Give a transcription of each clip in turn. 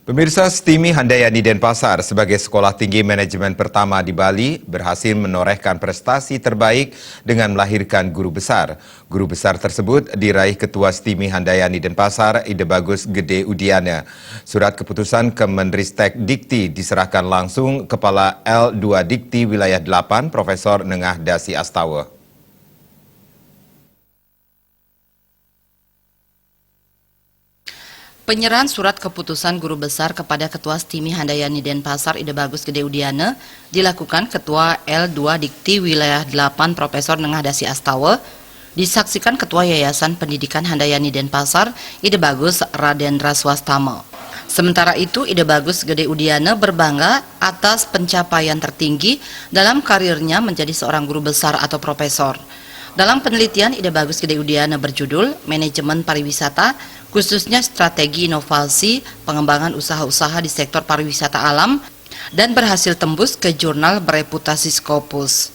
Pemirsa, STIMI Handayani Denpasar sebagai sekolah tinggi manajemen pertama di Bali berhasil menorehkan prestasi terbaik dengan melahirkan guru besar. Guru besar tersebut diraih Ketua STIMI Handayani Denpasar, Ide Bagus Gede Udiana. Surat keputusan Kemenristek Dikti diserahkan langsung Kepala L2 Dikti Wilayah 8, Profesor Nengah Dasi Astawa. Penyerahan surat keputusan guru besar kepada Ketua STIMI Handayani Denpasar Ide Bagus Gede Udiana dilakukan Ketua L2 Dikti Wilayah 8 Profesor Nengah Dasi Astawa, disaksikan Ketua Yayasan Pendidikan Handayani Denpasar Ide Bagus Radendra Swastama. Sementara itu, Ide Bagus Gede Udiana berbangga atas pencapaian tertinggi dalam karirnya menjadi seorang guru besar atau profesor. Dalam penelitian Ide Bagus Gede Udiana berjudul Manajemen Pariwisata, khususnya strategi inovasi pengembangan usaha-usaha di sektor pariwisata alam, dan berhasil tembus ke jurnal bereputasi Scopus.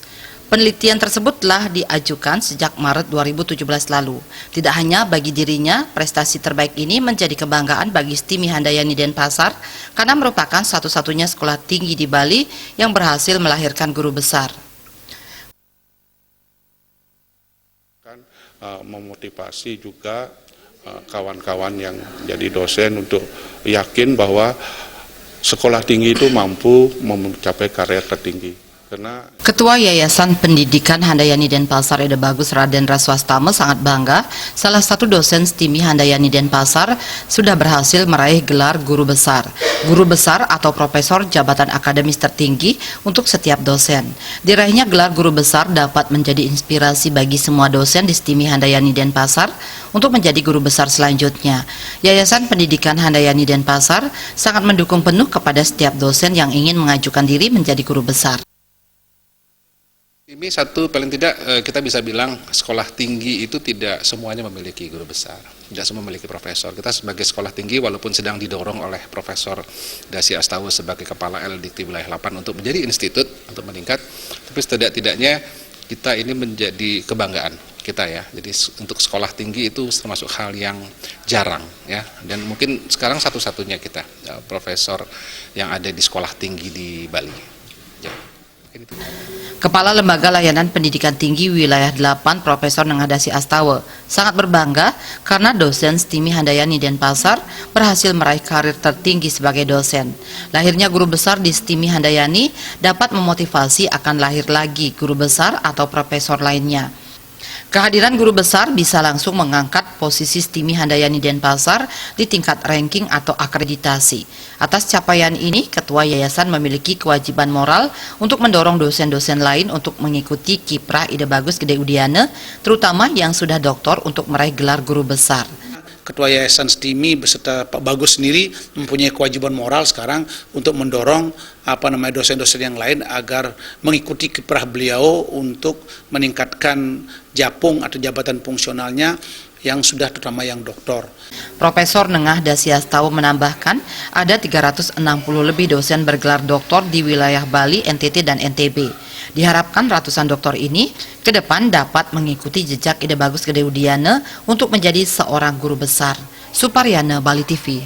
Penelitian tersebut telah diajukan sejak Maret 2017 lalu. Tidak hanya bagi dirinya, prestasi terbaik ini menjadi kebanggaan bagi STIMI Handayani Denpasar karena merupakan satu-satunya sekolah tinggi di Bali yang berhasil melahirkan guru besar. Memotivasi juga kawan-kawan yang jadi dosen untuk yakin bahwa sekolah tinggi itu mampu mencapai karya tertinggi. Ketua Yayasan Pendidikan Handayani Denpasar Ide Bagus Radendra Swastama sangat bangga salah satu dosen STIMI Handayani Denpasar sudah berhasil meraih gelar guru besar. Guru besar atau profesor jabatan akademis tertinggi untuk setiap dosen. Diraihnya gelar guru besar dapat menjadi inspirasi bagi semua dosen di STIMI Handayani Denpasar untuk menjadi guru besar selanjutnya. Yayasan Pendidikan Handayani Denpasar sangat mendukung penuh kepada setiap dosen yang ingin mengajukan diri menjadi guru besar. Ini satu, paling tidak kita bisa bilang sekolah tinggi itu tidak semuanya memiliki guru besar, tidak semua memiliki profesor. Kita sebagai sekolah tinggi walaupun sedang didorong oleh Profesor Dasi Astawa sebagai Kepala L Dikti Wilayah 8 untuk menjadi institut, untuk meningkat, tapi setidak-tidaknya kita ini menjadi kebanggaan kita ya. Jadi untuk sekolah tinggi itu termasuk hal yang jarang ya, dan mungkin sekarang satu-satunya kita profesor yang ada di sekolah tinggi di Bali. Ya. Kepala Lembaga Layanan Pendidikan Tinggi Wilayah 8 Profesor Nengah Dasi Astawa sangat berbangga karena dosen STIMI Handayani Denpasar berhasil meraih karir tertinggi sebagai dosen. Lahirnya guru besar di STIMI Handayani dapat memotivasi akan lahir lagi guru besar atau profesor lainnya. Kehadiran guru besar bisa langsung mengangkat posisi STIMI Handayani Denpasar di tingkat ranking atau akreditasi. Atas capaian ini, Ketua Yayasan memiliki kewajiban moral untuk mendorong dosen-dosen lain untuk mengikuti kiprah Ide Bagus Gede Udiana, terutama yang sudah doktor untuk meraih gelar guru besar. Ketua Yayasan STIMI beserta Pak Bagus sendiri mempunyai kewajiban moral sekarang untuk mendorong dosen-dosen yang lain agar mengikuti kiprah beliau untuk meningkatkan japung atau jabatan fungsionalnya yang sudah terutama yang doktor. Profesor Nengah Dasi Astawa menambahkan ada 360 lebih dosen bergelar doktor di wilayah Bali, NTT, dan NTB. Diharapkan ratusan doktor ini ke depan dapat mengikuti jejak Ide Bagus Gede Udiana untuk menjadi seorang guru besar. Suparyana, Bali TV.